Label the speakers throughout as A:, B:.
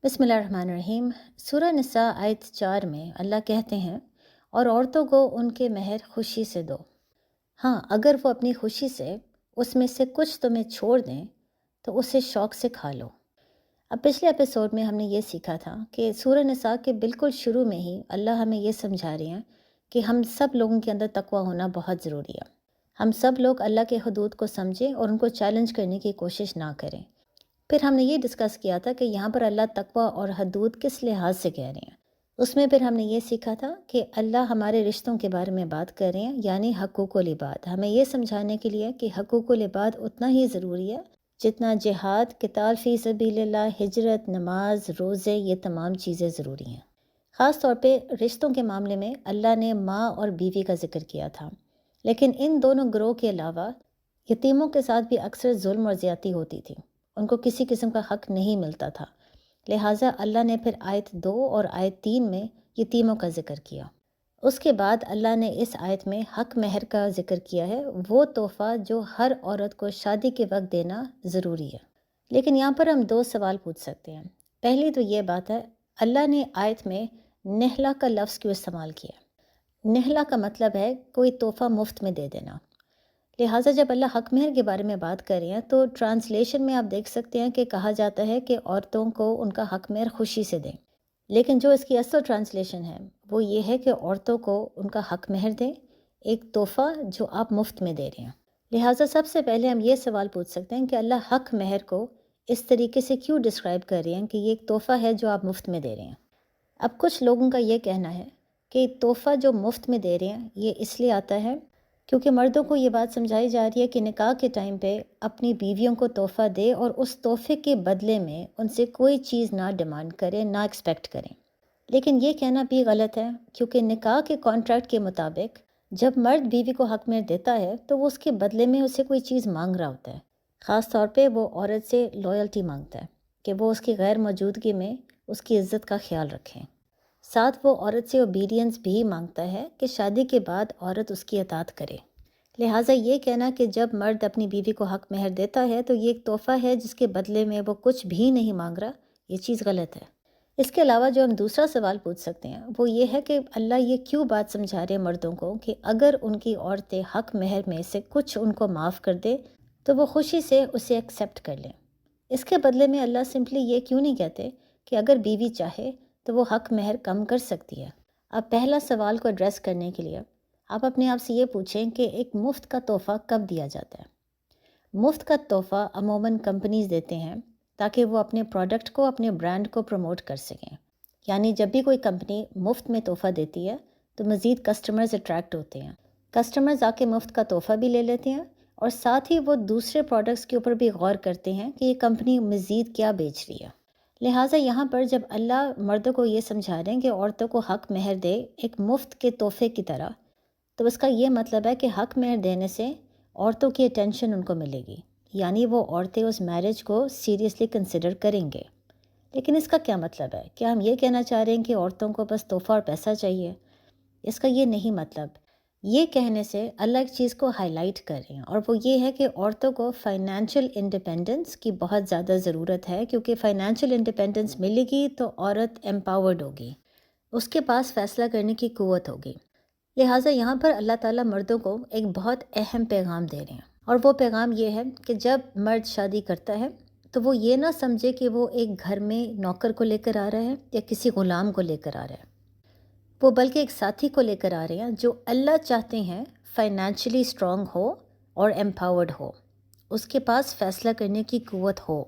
A: بسم اللہ الرحمن الرحیم۔ سورہ نساء آیت 4 میں اللہ کہتے ہیں اور عورتوں کو ان کے مہر خوشی سے دو۔ ہاں، اگر وہ اپنی خوشی سے اس میں سے کچھ تمہیں چھوڑ دیں تو اسے شوق سے کھا لو۔ اب پچھلے ایپیسوڈ میں ہم نے یہ سیکھا تھا کہ سورہ نساء کے بالکل شروع میں ہی اللہ ہمیں یہ سمجھا رہے ہیں کہ ہم سب لوگوں کے اندر تقویٰ ہونا بہت ضروری ہے۔ ہم سب لوگ اللہ کے حدود کو سمجھیں اور ان کو چیلنج کرنے کی کوشش نہ کریں۔ پھر ہم نے یہ ڈسکس کیا تھا کہ یہاں پر اللہ تقویٰ اور حدود کس لحاظ سے کہہ رہے ہیں۔ اس میں پھر ہم نے یہ سیکھا تھا کہ اللہ ہمارے رشتوں کے بارے میں بات کر رہے ہیں، یعنی حقوق العباد، ہمیں یہ سمجھانے کے لیے کہ حقوق العباد اتنا ہی ضروری ہے جتنا جہاد، قتال فی سبیل اللہ، ہجرت، نماز، روزے، یہ تمام چیزیں ضروری ہیں۔ خاص طور پہ رشتوں کے معاملے میں اللہ نے ماں اور بیوی کا ذکر کیا تھا، لیکن ان دونوں گروہ کے علاوہ یتیموں کے ساتھ بھی اکثر ظلم اور زیادتی ہوتی تھی، ان کو کسی قسم کا حق نہیں ملتا تھا۔ لہٰذا اللہ نے پھر آیت 2 اور آیت 3 میں یتیموں کا ذکر کیا۔ اس کے بعد اللہ نے اس آیت میں حق مہر کا ذکر کیا ہے، وہ تحفہ جو ہر عورت کو شادی کے وقت دینا ضروری ہے۔ لیکن یہاں پر ہم 2 سوال پوچھ سکتے ہیں۔ پہلی تو یہ بات ہے، اللہ نے آیت میں نہلا کا لفظ کیوں استعمال کیا؟ نہلا کا مطلب ہے کوئی تحفہ مفت میں دے دینا۔ لہٰذا جب اللہ حق مہر کے بارے میں بات کر رہے ہیں تو ٹرانسلیشن میں آپ دیکھ سکتے ہیں کہ کہا جاتا ہے کہ عورتوں کو ان کا حق مہر خوشی سے دیں، لیکن جو اس کی اصل ٹرانسلیشن ہے وہ یہ ہے کہ عورتوں کو ان کا حق مہر دیں، ایک تحفہ جو آپ مفت میں دے رہے ہیں۔ لہٰذا سب سے پہلے ہم یہ سوال پوچھ سکتے ہیں کہ اللہ حق مہر کو اس طریقے سے کیوں ڈسکرائب کر رہے ہیں کہ یہ ایک تحفہ ہے جو آپ مفت میں دے رہے ہیں؟ اب کچھ لوگوں کا یہ کہنا ہے کہ تحفہ جو مفت میں دے رہے ہیں یہ اس لیے آتا ہے کیونکہ مردوں کو یہ بات سمجھائی جا رہی ہے کہ نکاح کے ٹائم پہ اپنی بیویوں کو تحفہ دے اور اس تحفے کے بدلے میں ان سے کوئی چیز نہ ڈیمانڈ کرے، نہ ایکسپیکٹ کریں۔ لیکن یہ کہنا بھی غلط ہے، کیونکہ نکاح کے کانٹریکٹ کے مطابق جب مرد بیوی کو حق مہر دیتا ہے تو وہ اس کے بدلے میں اسے کوئی چیز مانگ رہا ہوتا ہے۔ خاص طور پہ وہ عورت سے لائلٹی مانگتا ہے کہ وہ اس کی غیر موجودگی میں اس کی عزت کا خیال رکھیں۔ ساتھ وہ عورت سے اوبیڈینس بھی مانگتا ہے کہ شادی کے بعد عورت اس کی اطاعت کرے۔ لہٰذا یہ کہنا کہ جب مرد اپنی بیوی کو حق مہر دیتا ہے تو یہ ایک تحفہ ہے جس کے بدلے میں وہ کچھ بھی نہیں مانگ رہا، یہ چیز غلط ہے۔ اس کے علاوہ جو ہم دوسرا سوال پوچھ سکتے ہیں وہ یہ ہے کہ اللہ یہ کیوں بات سمجھا رہے ہیں مردوں کو کہ اگر ان کی عورتیں حق مہر میں سے کچھ ان کو معاف کر دے تو وہ خوشی سے اسے ایکسیپٹ کر لیں۔ اس کے بدلے میں اللہ سمپلی یہ کیوں نہیں کہتے کہ اگر بیوی چاہے تو وہ حق مہر کم کر سکتی ہے؟ اب پہلا سوال کو ایڈریس کرنے کے لیے آپ اپنے آپ سے یہ پوچھیں کہ ایک مفت کا تحفہ کب دیا جاتا ہے؟ مفت کا تحفہ عموماً کمپنیز دیتے ہیں تاکہ وہ اپنے پروڈکٹ کو، اپنے برانڈ کو پروموٹ کر سکیں۔ یعنی جب بھی کوئی کمپنی مفت میں تحفہ دیتی ہے تو مزید کسٹمرز اٹریکٹ ہوتے ہیں، کسٹمرز آ کے مفت کا تحفہ بھی لے لیتے ہیں اور ساتھ ہی وہ دوسرے پروڈکٹس کے اوپر بھی غور کرتے ہیں کہ یہ کمپنی مزید کیا بیچ رہی ہے۔ لہٰذا یہاں پر جب اللہ مردوں کو یہ سمجھا رہے ہیں کہ عورتوں کو حق مہر دے ایک مفت کے تحفے کی طرح، تو اس کا یہ مطلب ہے کہ حق مہر دینے سے عورتوں کی اٹینشن ان کو ملے گی، یعنی وہ عورتیں اس میرج کو سیریسلی کنسیڈر کریں گے۔ لیکن اس کا کیا مطلب ہے؟ کیا ہم یہ کہنا چاہ رہے ہیں کہ عورتوں کو بس تحفہ اور پیسہ چاہیے؟ اس کا یہ نہیں مطلب۔ یہ کہنے سے اللہ ایک چیز کو ہائی لائٹ کر رہے ہیں، اور وہ یہ ہے کہ عورتوں کو فائنینشیل انڈیپینڈنس کی بہت زیادہ ضرورت ہے، کیونکہ فائنینشیل انڈیپینڈنس ملے گی تو عورت ایمپاورڈ ہوگی، اس کے پاس فیصلہ کرنے کی قوت ہوگی۔ لہٰذا یہاں پر اللہ تعالیٰ مردوں کو ایک بہت اہم پیغام دے رہے ہیں، اور وہ پیغام یہ ہے کہ جب مرد شادی کرتا ہے تو وہ یہ نہ سمجھے کہ وہ ایک گھر میں نوکر کو لے کر آ رہا ہے یا کسی غلام کو لے کر آ رہا ہے، وہ بلکہ ایک ساتھی کو لے کر آ رہے ہیں جو اللہ چاہتے ہیں فائنینشلی اسٹرانگ ہو اور ایمپاورڈ ہو، اس کے پاس فیصلہ کرنے کی قوت ہو۔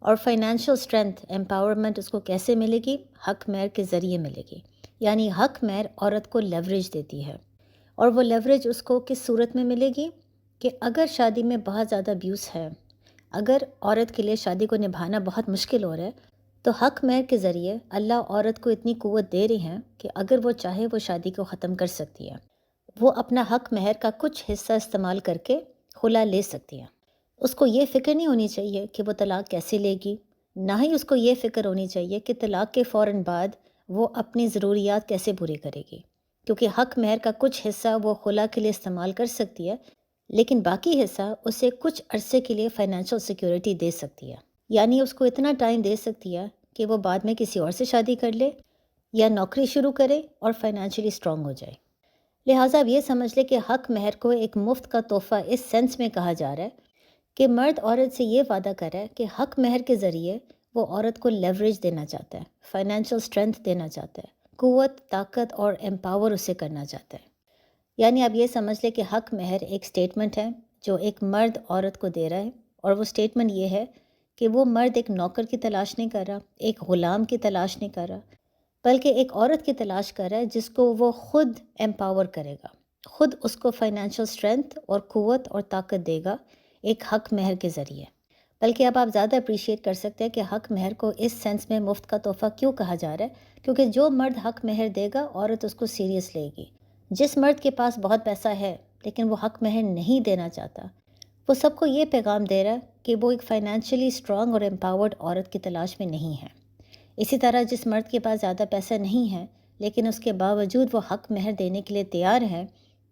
A: اور فائنینشیل اسٹرینتھ، ایمپاورمنٹ اس کو کیسے ملے گی؟ حق مہر کے ذریعے ملے گی۔ یعنی حق مہر عورت کو لیوریج دیتی ہے، اور وہ لیوریج اس کو کس صورت میں ملے گی کہ اگر شادی میں بہت زیادہ ابیوز ہے، اگر عورت کے لیے شادی کو نبھانا بہت مشکل ہو رہا ہے، تو حق مہر کے ذریعے اللہ عورت کو اتنی قوت دے رہے ہیں کہ اگر وہ چاہے وہ شادی کو ختم کر سکتی ہے، وہ اپنا حق مہر کا کچھ حصہ استعمال کر کے خلا لے سکتی ہے۔ اس کو یہ فکر نہیں ہونی چاہیے کہ وہ طلاق کیسے لے گی، نہ ہی اس کو یہ فکر ہونی چاہیے کہ طلاق کے فوراً بعد وہ اپنی ضروریات کیسے پوری کرے گی، کیونکہ حق مہر کا کچھ حصہ وہ خلا کے لیے استعمال کر سکتی ہے، لیکن باقی حصہ اسے کچھ عرصے کے لیے فائنینشیل سیکیورٹی دے سکتی ہے۔ یعنی اس کو اتنا ٹائم دے سکتی ہے کہ وہ بعد میں کسی اور سے شادی کر لے یا نوکری شروع کرے اور فائنینشلی اسٹرانگ ہو جائے۔ لہٰذا اب یہ سمجھ لے کہ حق مہر کو ایک مفت کا تحفہ اس سینس میں کہا جا رہا ہے کہ مرد عورت سے یہ وعدہ کر رہا ہے کہ حق مہر کے ذریعے وہ عورت کو لیوریج دینا چاہتا ہے، فائنینشیل اسٹرینتھ دینا چاہتا ہے، قوت، طاقت اور امپاور اسے کرنا چاہتا ہے۔ یعنی اب یہ سمجھ لے کہ حق مہر ایک سٹیٹمنٹ ہے جو ایک مرد عورت کو دے رہا ہے، اور وہ سٹیٹمنٹ یہ ہے کہ وہ مرد ایک نوکر کی تلاش نہیں کر رہا، ایک غلام کی تلاش نہیں کر رہا، بلکہ ایک عورت کی تلاش کر رہا ہے جس کو وہ خود امپاور کرے گا، خود اس کو فائنینشیل اسٹرینتھ اور قوت اور طاقت دے گا ایک حق مہر کے ذریعے۔ بلکہ اب آپ زیادہ اپریشیٹ کر سکتے ہیں کہ حق مہر کو اس سینس میں مفت کا تحفہ کیوں کہا جا رہا ہے، کیونکہ جو مرد حق مہر دے گا عورت اس کو سیریس لے گی۔ جس مرد کے پاس بہت پیسہ ہے لیکن وہ حق مہر نہیں دینا چاہتا، وہ سب کو یہ پیغام دے رہا ہے کہ وہ ایک فائنینشلی اسٹرانگ اور امپاورڈ عورت کی تلاش میں نہیں ہے۔ اسی طرح جس مرد کے پاس زیادہ پیسہ نہیں ہے لیکن اس کے باوجود وہ حق مہر دینے کے لیے تیار ہے،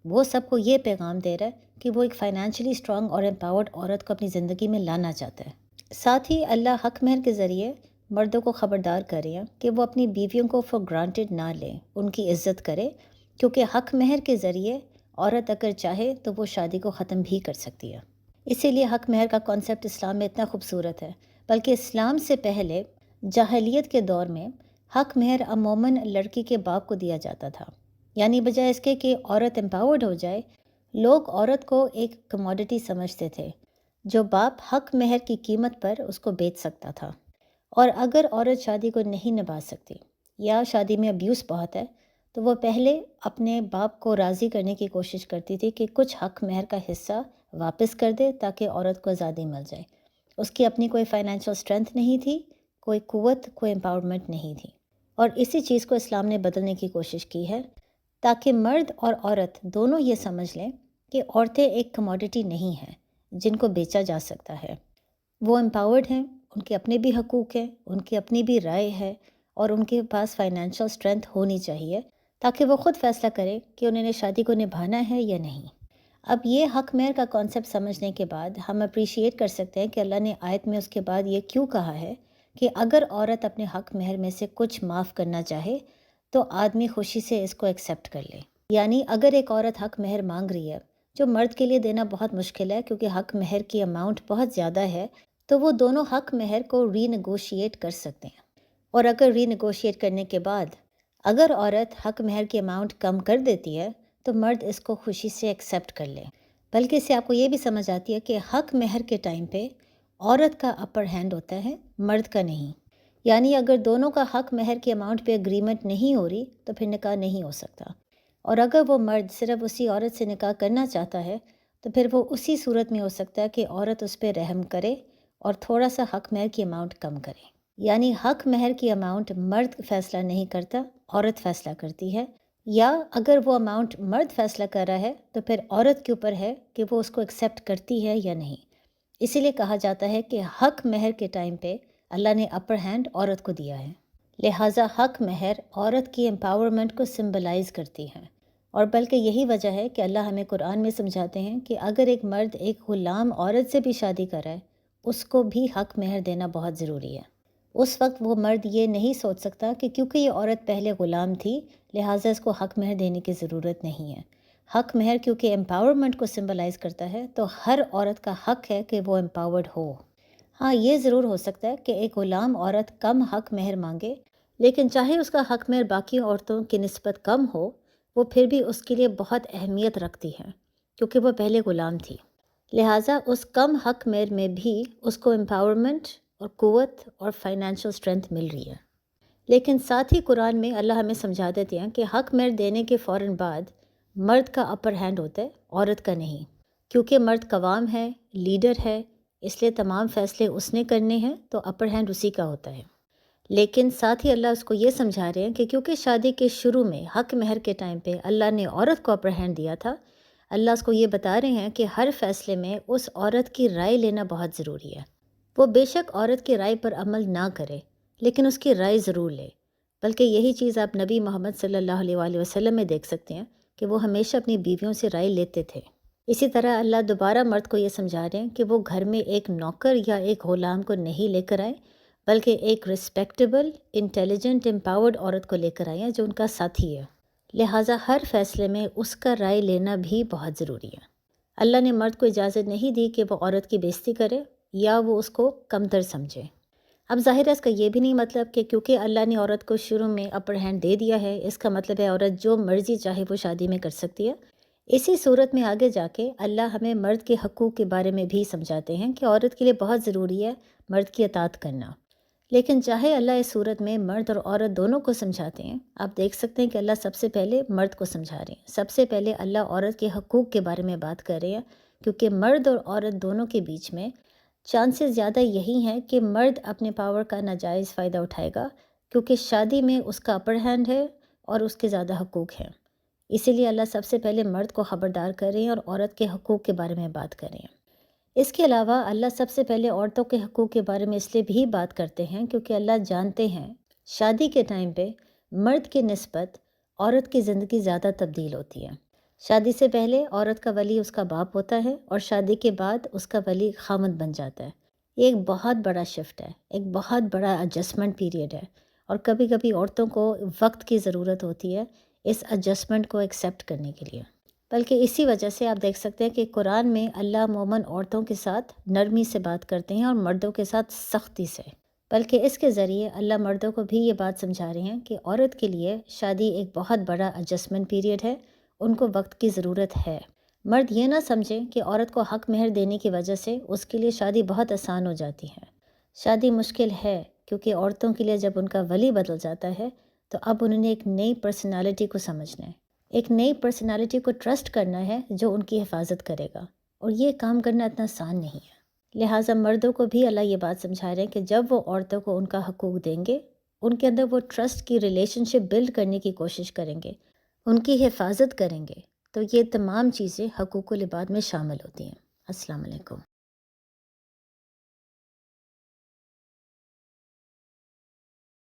A: وہ سب کو یہ پیغام دے رہا ہے کہ وہ ایک فائنینشلی اسٹرانگ اور امپاورڈ عورت کو اپنی زندگی میں لانا چاہتا ہے۔ ساتھ ہی اللہ حق مہر کے ذریعے مردوں کو خبردار کر رہے ہیں کہ وہ اپنی بیویوں کو فار گرانٹیڈ نہ لیں، ان کی عزت کرے، کیونکہ حق مہر کے ذریعے عورت اگر چاہے تو وہ شادی کو ختم بھی کر سکتی ہے۔ اسی لیے حق مہر کا کانسیپٹ اسلام میں اتنا خوبصورت ہے، بلکہ اسلام سے پہلے جاہلیت کے دور میں حق مہر عموماً لڑکی کے باپ کو دیا جاتا تھا۔ یعنی بجائے اس کے کہ عورت امپاورڈ ہو جائے، لوگ عورت کو ایک کموڈٹی سمجھتے تھے جو باپ حق مہر کی قیمت پر اس کو بیچ سکتا تھا، اور اگر عورت شادی کو نہیں نبھا سکتی یا شادی میں ابیوز بہت ہے تو وہ پہلے اپنے باپ کو راضی کرنے کی کوشش کرتی تھی کہ کچھ حق مہر کا حصہ واپس کر دے تاکہ عورت کو آزادی مل جائے۔ اس کی اپنی کوئی فائنینشیل اسٹرینتھ نہیں تھی، کوئی قوت، کوئی امپاورمنٹ نہیں تھی، اور اسی چیز کو اسلام نے بدلنے کی کوشش کی ہے تاکہ مرد اور عورت دونوں یہ سمجھ لیں کہ عورتیں ایک کموڈٹی نہیں ہیں جن کو بیچا جا سکتا ہے۔ وہ امپاورڈ ہیں، ان کے اپنے بھی حقوق ہیں، ان کی اپنی بھی رائے ہے، اور ان کے پاس فائنینشیل اسٹرینتھ ہونی چاہیے تاکہ وہ خود فیصلہ کرے کہ انہوں نے شادی کو نبھانا ہے یا نہیں۔ اب یہ حق مہر کا کانسیپٹ سمجھنے کے بعد ہم اپریشیٹ کر سکتے ہیں کہ اللہ نے آیت میں اس کے بعد یہ کیوں کہا ہے کہ اگر عورت اپنے حق مہر میں سے کچھ معاف کرنا چاہے تو آدمی خوشی سے اس کو ایکسیپٹ کر لے۔ یعنی اگر ایک عورت حق مہر مانگ رہی ہے جو مرد کے لیے دینا بہت مشکل ہے کیونکہ حق مہر کی اماؤنٹ بہت زیادہ ہے، تو وہ دونوں حق مہر کو ری نیگوشیٹ کر سکتے ہیں، اور اگر ری نیگوشیٹ کرنے کے بعد اگر عورت حق مہر کی اماؤنٹ کم کر دیتی ہے تو مرد اس کو خوشی سے ایکسیپٹ کر لے۔ بلکہ اس سے آپ کو یہ بھی سمجھ آتی ہے کہ حق مہر کے ٹائم پہ عورت کا اپر ہینڈ ہوتا ہے، مرد کا نہیں۔ یعنی اگر دونوں کا حق مہر کی اماؤنٹ پہ اگریمنٹ نہیں ہو رہی تو پھر نکاح نہیں ہو سکتا، اور اگر وہ مرد صرف اسی عورت سے نکاح کرنا چاہتا ہے تو پھر وہ اسی صورت میں ہو سکتا ہے کہ عورت اس پہ رحم کرے اور تھوڑا سا حق مہر کی اماؤنٹ کم کرے۔ یعنی حق مہر کی اماؤنٹ مرد فیصلہ نہیں کرتا، عورت فیصلہ کرتی ہے، یا اگر وہ اماؤنٹ مرد فیصلہ کر رہا ہے تو پھر عورت کے اوپر ہے کہ وہ اس کو ایکسیپٹ کرتی ہے یا نہیں۔ اسی لیے کہا جاتا ہے کہ حق مہر کے ٹائم پہ اللہ نے اپر ہینڈ عورت کو دیا ہے، لہٰذا حق مہر عورت کی امپاورمنٹ کو سمبلائز کرتی ہے۔ اور بلکہ یہی وجہ ہے کہ اللہ ہمیں قرآن میں سمجھاتے ہیں کہ اگر ایک مرد ایک غلام عورت سے بھی شادی کر رہا ہے اس کو بھی حق مہر دینا بہت ضروری ہے۔ اس وقت وہ مرد یہ نہیں سوچ سکتا کہ کیونکہ یہ عورت پہلے غلام تھی لہٰذا اس کو حق مہر دینے کی ضرورت نہیں ہے۔ حق مہر کیونکہ امپاورمنٹ کو سمبلائز کرتا ہے تو ہر عورت کا حق ہے کہ وہ امپاورڈ ہو۔ ہاں، یہ ضرور ہو سکتا ہے کہ ایک غلام عورت کم حق مہر مانگے، لیکن چاہے اس کا حق مہر باقی عورتوں کی نسبت کم ہو، وہ پھر بھی اس کے لیے بہت اہمیت رکھتی ہے کیونکہ وہ پہلے غلام تھی، لہٰذا اس کم حق مہر میں بھی اس کو امپاورمنٹ اور قوت اور فائنینشیل اسٹرینتھ مل رہی ہے۔ لیکن ساتھ ہی قرآن میں اللہ ہمیں سمجھا دیتے ہیں کہ حق مہر دینے کے فوراً بعد مرد کا اپر ہینڈ ہوتا ہے، عورت کا نہیں، کیونکہ مرد قوام ہے، لیڈر ہے، اس لیے تمام فیصلے اس نے کرنے ہیں تو اپر ہینڈ اسی کا ہوتا ہے۔ لیکن ساتھ ہی اللہ اس کو یہ سمجھا رہے ہیں کہ کیونکہ شادی کے شروع میں حق مہر کے ٹائم پہ اللہ نے عورت کو اپر ہینڈ دیا تھا، اللہ اس کو یہ بتا رہے ہیں کہ ہر فیصلے میں اس عورت کی رائے لینا بہت ضروری ہے۔ وہ بے شک عورت کی رائے پر عمل نہ کرے لیکن اس کی رائے ضرور لے، بلکہ یہی چیز آپ نبی محمد صلی اللہ علیہ وآلہ وسلم میں دیکھ سکتے ہیں کہ وہ ہمیشہ اپنی بیویوں سے رائے لیتے تھے۔ اسی طرح اللہ دوبارہ مرد کو یہ سمجھا رہے ہیں کہ وہ گھر میں ایک نوکر یا ایک غلام کو نہیں لے کر آئے، بلکہ ایک رسپیکٹیبل، انٹیلیجنٹ، امپاورڈ عورت کو لے کر آئے ہیں جو ان کا ساتھی ہے۔ لہٰذا ہر فیصلے میں اس کا رائے لینا بھی بہت ضروری ہے۔ اللہ نے مرد کو اجازت نہیں دی کہ وہ عورت کی بےزتی کرے یا وہ اس کو کمتر سمجھے۔ اب ظاہر ہے اس کا یہ بھی نہیں مطلب کہ کیونکہ اللہ نے عورت کو شروع میں اپر ہینڈ دے دیا ہے، اس کا مطلب ہے عورت جو مرضی چاہے وہ شادی میں کر سکتی ہے۔ اسی صورت میں آگے جا کے اللہ ہمیں مرد کے حقوق کے بارے میں بھی سمجھاتے ہیں کہ عورت کے لیے بہت ضروری ہے مرد کی اطاعت کرنا۔ لیکن چاہے اللہ اس صورت میں مرد اور عورت دونوں کو سمجھاتے ہیں، آپ دیکھ سکتے ہیں کہ اللہ سب سے پہلے مرد کو سمجھا رہے ہیں۔ سب سے پہلے اللہ عورت کے حقوق کے بارے میں بات کر رہے ہیں، کیونکہ مرد اور عورت دونوں کے بیچ میں چانسز زیادہ یہی ہیں کہ مرد اپنے پاور کا ناجائز فائدہ اٹھائے گا، کیونکہ شادی میں اس کا اپر ہینڈ ہے اور اس کے زیادہ حقوق ہیں۔ اسی لیے اللہ سب سے پہلے مرد کو خبردار کر رہے ہیں اور عورت کے حقوق کے بارے میں بات کر رہے ہیں۔ اس کے علاوہ اللہ سب سے پہلے عورتوں کے حقوق کے بارے میں اس لیے بھی بات کرتے ہیں کیونکہ اللہ جانتے ہیں شادی کے ٹائم پہ مرد کی نسبت عورت کی زندگی زیادہ تبدیل ہوتی ہے۔ شادی سے پہلے عورت کا ولی اس کا باپ ہوتا ہے اور شادی کے بعد اس کا ولی خامند بن جاتا ہے۔ یہ ایک بہت بڑا شفٹ ہے، ایک بہت بڑا ایڈجسٹمنٹ پیریڈ ہے، اور کبھی کبھی عورتوں کو وقت کی ضرورت ہوتی ہے اس ایڈجسٹمنٹ کو ایکسیپٹ کرنے کے لیے۔ بلکہ اسی وجہ سے آپ دیکھ سکتے ہیں کہ قرآن میں اللہ مومن عورتوں کے ساتھ نرمی سے بات کرتے ہیں اور مردوں کے ساتھ سختی سے۔ بلکہ اس کے ذریعے اللہ مردوں کو بھی یہ بات سمجھا رہے ہیں کہ عورت کے لیے شادی ایک بہت بڑا ایڈجسٹمنٹ پیریڈ ہے، ان کو وقت کی ضرورت ہے۔ مرد یہ نہ سمجھیں کہ عورت کو حق مہر دینے کی وجہ سے اس کے لیے شادی بہت آسان ہو جاتی ہے۔ شادی مشکل ہے، کیونکہ عورتوں کے لیے جب ان کا ولی بدل جاتا ہے تو اب انہوں نے ایک نئی پرسنالٹی کو سمجھنا ہے، ایک نئی پرسنالٹی کو ٹرسٹ کرنا ہے جو ان کی حفاظت کرے گا، اور یہ کام کرنا اتنا آسان نہیں ہے۔ لہٰذا مردوں کو بھی اللہ یہ بات سمجھا رہے ہیں کہ جب وہ عورتوں کو ان کا حقوق دیں گے، ان کے اندر وہ ٹرسٹ کی ریلیشن شپ بلڈ کرنے کی کوشش کریں گے، ان کی حفاظت کریں گے، تو یہ تمام چیزیں حقوق العباد میں شامل ہوتی ہیں۔ السلام علیکم۔